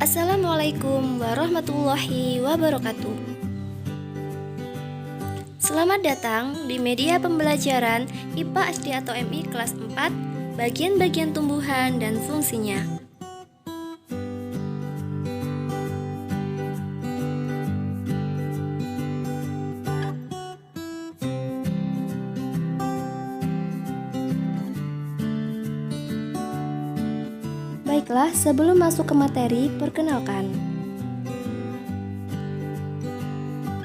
Assalamualaikum warahmatullahi wabarakatuh. Selamat datang di media pembelajaran IPA SD atau MI kelas 4, bagian-bagian tumbuhan dan fungsinya. Baiklah, sebelum masuk ke materi, perkenalkan.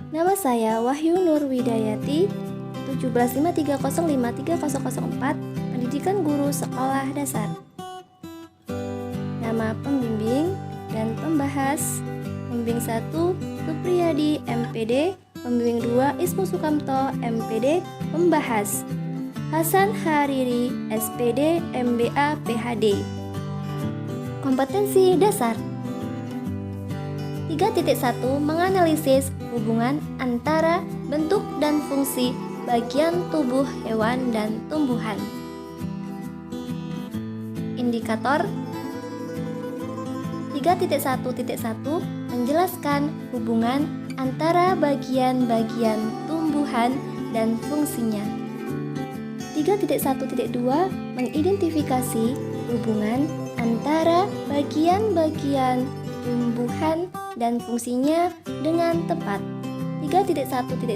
Nama saya Wahyu Nur Widayati, 175305304, Pendidikan Guru Sekolah Dasar. Nama pembimbing dan pembahas: Pembimbing 1 Supriyadi MPD, Pembimbing 2 Ismu Sukamto MPD. Pembahas Hasan Hariri SPD MBA PhD. Kompetensi dasar 3.1 Menganalisis hubungan antara bentuk dan fungsi bagian tubuh hewan dan tumbuhan. Indikator 3.1.1 Menjelaskan hubungan antara bagian-bagian tumbuhan dan fungsinya. 3.1.2 Mengidentifikasi hubungan antara bagian-bagian tumbuhan dan fungsinya dengan tepat. 3.1.3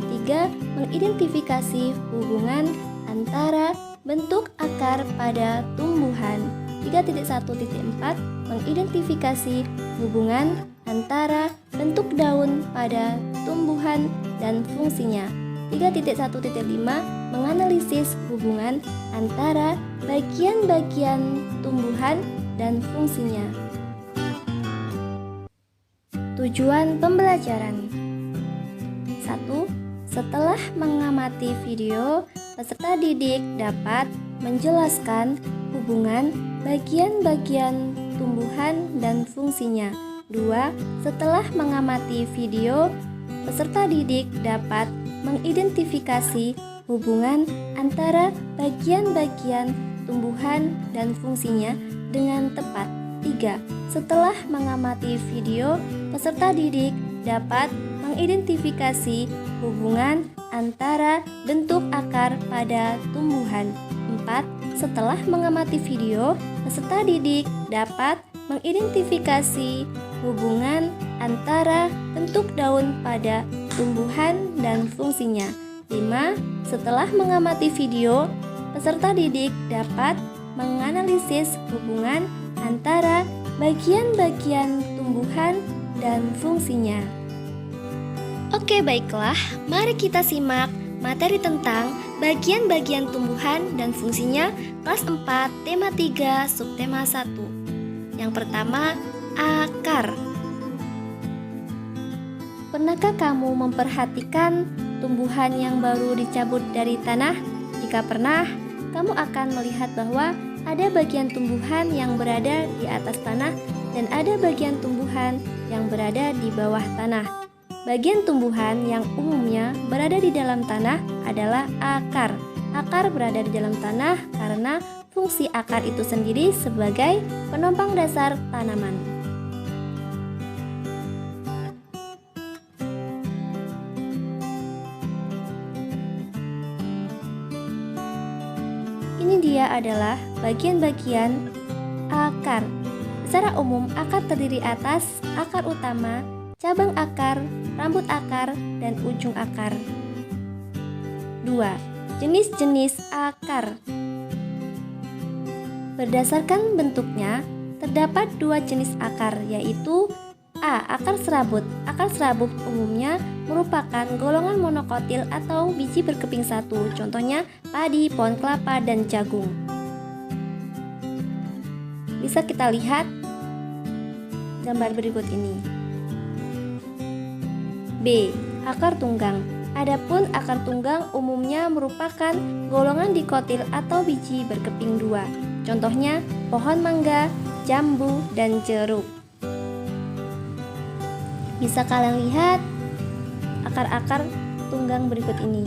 Mengidentifikasi hubungan antara bentuk akar pada tumbuhan. 3.1.4 Mengidentifikasi hubungan antara bentuk daun pada tumbuhan dan fungsinya. 3.1.5 Menganalisis hubungan antara bagian-bagian tumbuhan dan fungsinya. Tujuan pembelajaran 1. Setelah mengamati video, peserta didik dapat menjelaskan hubungan bagian-bagian tumbuhan dan fungsinya. 2. Setelah mengamati video, peserta didik dapat mengidentifikasi hubungan antara bagian-bagian tumbuhan dan fungsinya dengan tepat. 3. Setelah mengamati video, peserta didik dapat mengidentifikasi hubungan antara bentuk akar pada tumbuhan. 4. Setelah mengamati video, peserta didik dapat mengidentifikasi hubungan antara bentuk daun pada tumbuhan dan fungsinya. 5. Setelah mengamati video, peserta didik dapat menganalisis hubungan antara bagian-bagian tumbuhan dan fungsinya. Oke, baiklah, mari kita simak materi tentang bagian-bagian tumbuhan dan fungsinya kelas 4, tema 3, subtema 1. Yang pertama, akar. Pernahkah kamu memperhatikan tumbuhan yang baru dicabut dari tanah? Jika pernah, kamu akan melihat bahwa ada bagian tumbuhan yang berada di atas tanah dan ada bagian tumbuhan yang berada di bawah tanah. Bagian tumbuhan yang umumnya berada di dalam tanah adalah akar. Akar berada di dalam tanah karena fungsi akar itu sendiri sebagai penopang dasar tanaman. Ini dia adalah bagian-bagian akar. Secara umum, akar terdiri atas akar utama, cabang akar, rambut akar, dan ujung akar. 2. Jenis-jenis akar. Berdasarkan bentuknya, terdapat 2 jenis akar, yaitu A. Akar serabut. Akar serabut umumnya merupakan golongan monokotil atau biji berkeping satu, contohnya padi, pohon kelapa, dan jagung. Bisa kita lihat gambar berikut ini. B. Akar tunggang. Adapun akar tunggang umumnya merupakan golongan dikotil atau biji berkeping dua, contohnya pohon mangga, jambu, dan jeruk. Bisa kalian lihat akar-akar tunggang berikut ini.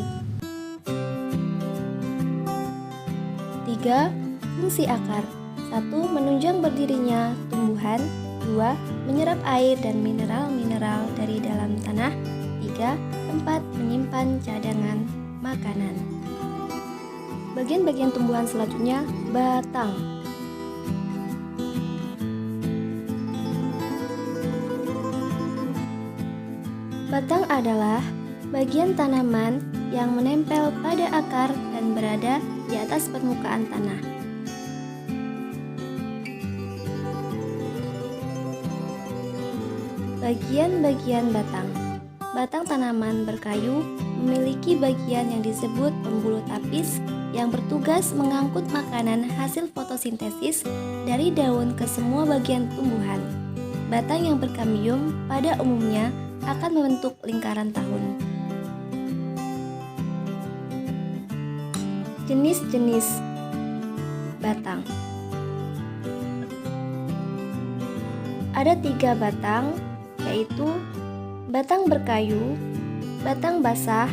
3. Fungsi akar. 1. Menunjang berdirinya tumbuhan. 2. 2. Menyerap air dan mineral-mineral dari dalam tanah. 3. Tempat menyimpan cadangan makanan. Bagian-bagian tumbuhan selanjutnya, batang. Batang adalah bagian tanaman yang menempel pada akar dan berada di atas permukaan tanah. Bagian-bagian batang. Batang tanaman berkayu memiliki bagian yang disebut pembuluh tapis yang bertugas mengangkut makanan hasil fotosintesis dari daun ke semua bagian tumbuhan. Batang yang berkambium pada umumnya akan membentuk lingkaran tahun. Jenis-jenis batang. Ada 3 batang, yaitu batang berkayu, batang basah,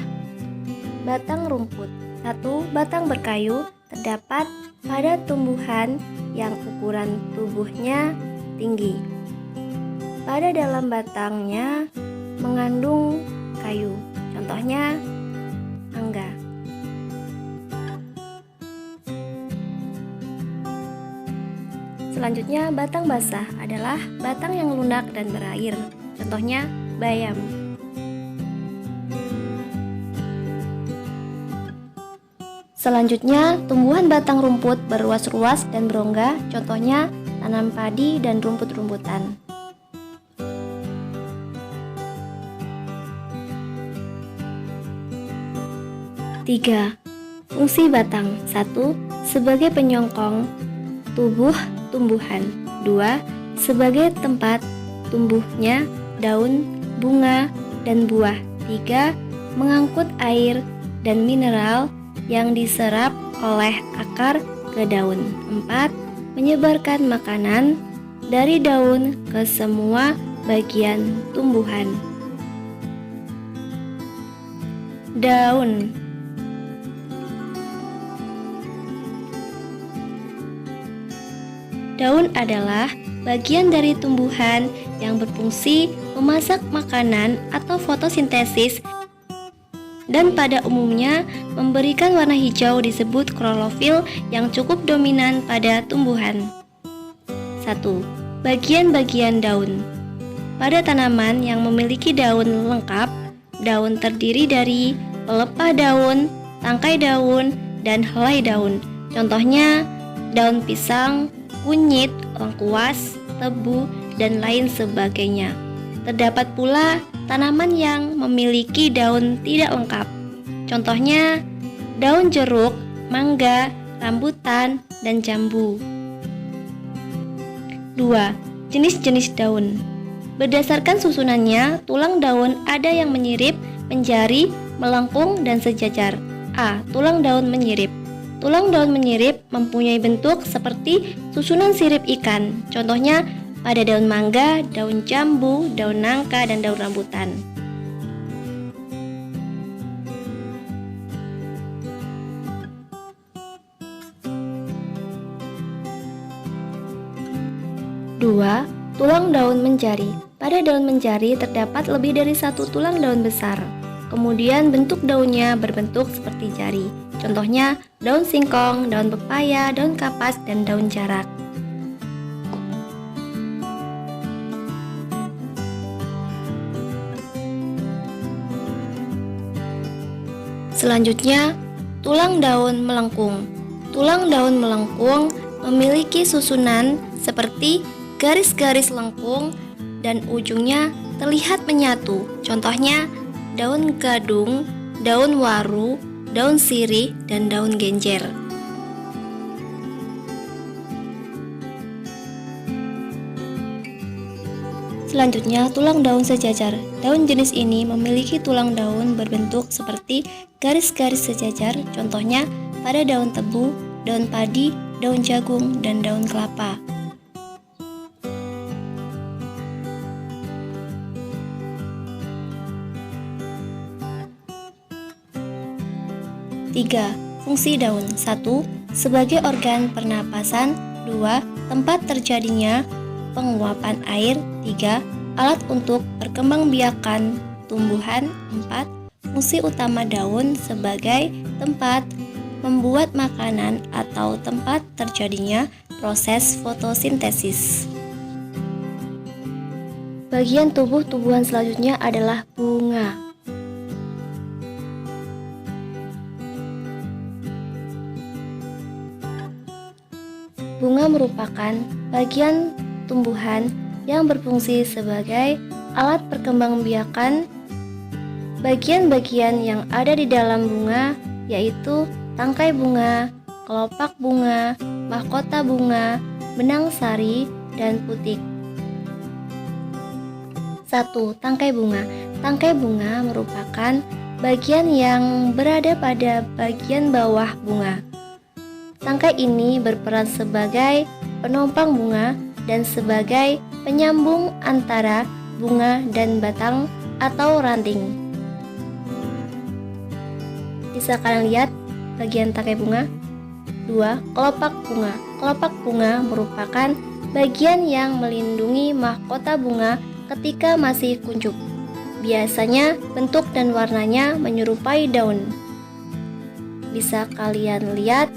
batang rumput. 1. Batang berkayu terdapat pada tumbuhan yang ukuran tubuhnya tinggi. Pada dalam batangnya mengandung kayu, contohnya mangga. Selanjutnya, batang basah adalah batang yang lunak dan berair, contohnya bayam. Selanjutnya, tumbuhan batang rumput berruas-ruas dan berongga, contohnya tanam padi dan rumput-rumputan. Tiga. Fungsi batang. 1. Sebagai penyongkong tubuh tumbuhan. 2. Sebagai tempat tumbuhnya daun, bunga, dan buah. 3. Mengangkut air dan mineral yang diserap oleh akar ke daun. 4. Menyebarkan makanan dari daun ke semua bagian tumbuhan. Daun. Daun adalah bagian dari tumbuhan yang berfungsi memasak makanan atau fotosintesis dan pada umumnya memberikan warna hijau disebut klorofil yang cukup dominan pada tumbuhan. 1. Bagian-bagian daun. Pada tanaman yang memiliki daun lengkap, daun terdiri dari pelepah daun, tangkai daun, dan helai daun. Contohnya daun pisang, kunyit, lengkuas, tebu, dan lain sebagainya. Terdapat pula tanaman yang memiliki daun tidak lengkap. Contohnya daun jeruk, mangga, rambutan, dan jambu. 2. Jenis-jenis daun. Berdasarkan susunannya, tulang daun ada yang menyirip, menjari, melengkung, dan sejajar. A. Tulang daun menyirip. Tulang daun menyirip mempunyai bentuk seperti susunan sirip ikan. Contohnya pada daun mangga, daun jambu, daun nangka, dan daun rambutan. Dua, tulang daun menjari. Pada daun menjari terdapat lebih dari 1 tulang daun besar. Kemudian bentuk daunnya berbentuk seperti jari. Contohnya daun singkong, daun pepaya, daun kapas, dan daun jarak. Selanjutnya, tulang daun melengkung. Tulang daun melengkung memiliki susunan seperti garis-garis lengkung dan ujungnya terlihat menyatu. Contohnya daun gadung, daun waru, daun sirih, dan daun genjer. Selanjutnya, tulang daun sejajar. Daun jenis ini memiliki tulang daun berbentuk seperti garis-garis sejajar, contohnya pada daun tebu, daun padi, daun jagung, dan daun kelapa. Tiga, fungsi daun. 1. Sebagai organ pernapasan. 2. Tempat terjadinya penguapan air. 3. Alat untuk perkembangbiakan tumbuhan. 4. Fungsi utama daun sebagai tempat membuat makanan atau tempat terjadinya proses fotosintesis. Bagian tubuh tumbuhan selanjutnya adalah bunga. Bunga merupakan bagian tumbuhan yang berfungsi sebagai alat perkembangbiakan. Bagian-bagian yang ada di dalam bunga yaitu tangkai bunga, kelopak bunga, mahkota bunga, benang sari, dan putik. 1. Tangkai bunga. Tangkai bunga merupakan bagian yang berada pada bagian bawah bunga. Tangkai ini berperan sebagai penopang bunga dan sebagai penyambung antara bunga dan batang atau ranting. Bisa kalian lihat bagian tangkai bunga? 2. Kelopak bunga. Kelopak bunga merupakan bagian yang melindungi mahkota bunga ketika masih kuncup. Biasanya bentuk dan warnanya menyerupai daun. Bisa kalian lihat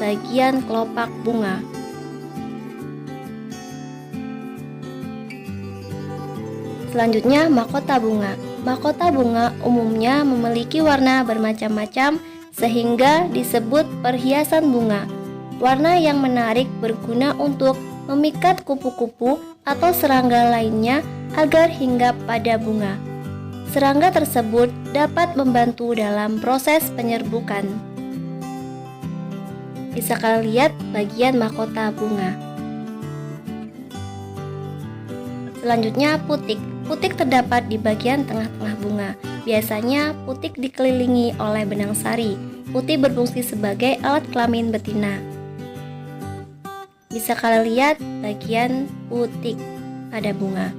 bagian kelopak bunga. Selanjutnya, mahkota bunga. Mahkota bunga umumnya memiliki warna bermacam-macam sehingga disebut perhiasan bunga. Warna yang menarik berguna untuk memikat kupu-kupu atau serangga lainnya agar hinggap pada bunga. Serangga tersebut dapat membantu dalam proses penyerbukan. Bisa kalian lihat bagian mahkota bunga. Selanjutnya, putik. Putik terdapat di bagian tengah-tengah bunga. Biasanya putik dikelilingi oleh benang sari. Putik berfungsi sebagai alat kelamin betina. Bisa kalian lihat bagian putik pada bunga.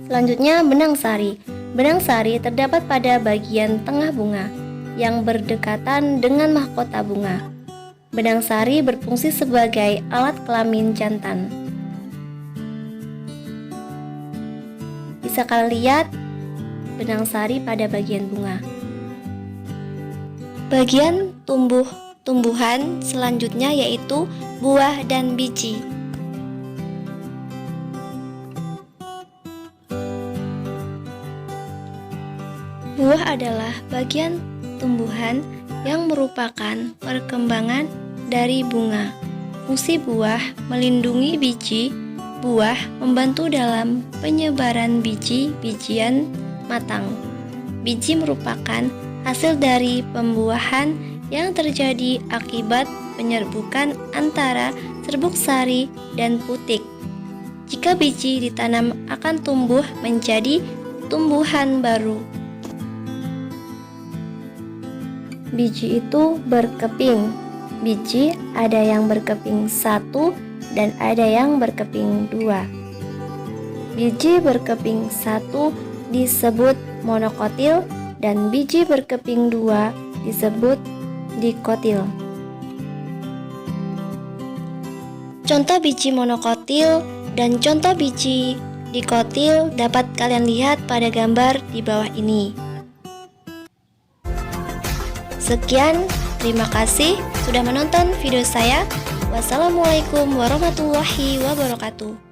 Selanjutnya, benang sari. Benang sari terdapat pada bagian tengah bunga yang berdekatan dengan mahkota bunga. Benang sari berfungsi sebagai alat kelamin jantan. Bisa kalian lihat benang sari pada bagian bunga. Bagian tumbuhan selanjutnya yaitu buah dan biji. Buah adalah bagian tumbuhan yang merupakan perkembangan dari bunga. Fungsi buah melindungi biji. Buah membantu dalam penyebaran biji-bijian matang. Biji merupakan hasil dari pembuahan yang terjadi akibat penyerbukan antara serbuk sari dan putik. Jika biji ditanam akan tumbuh menjadi tumbuhan baru. Biji itu berkeping. Biji ada yang berkeping 1 dan ada yang berkeping 2. Biji berkeping 1 disebut monokotil dan biji berkeping 2 disebut dikotil. Contoh biji monokotil dan contoh biji dikotil dapat kalian lihat pada gambar di bawah ini. Sekian, terima kasih sudah menonton video saya. Wassalamualaikum warahmatullahi wabarakatuh.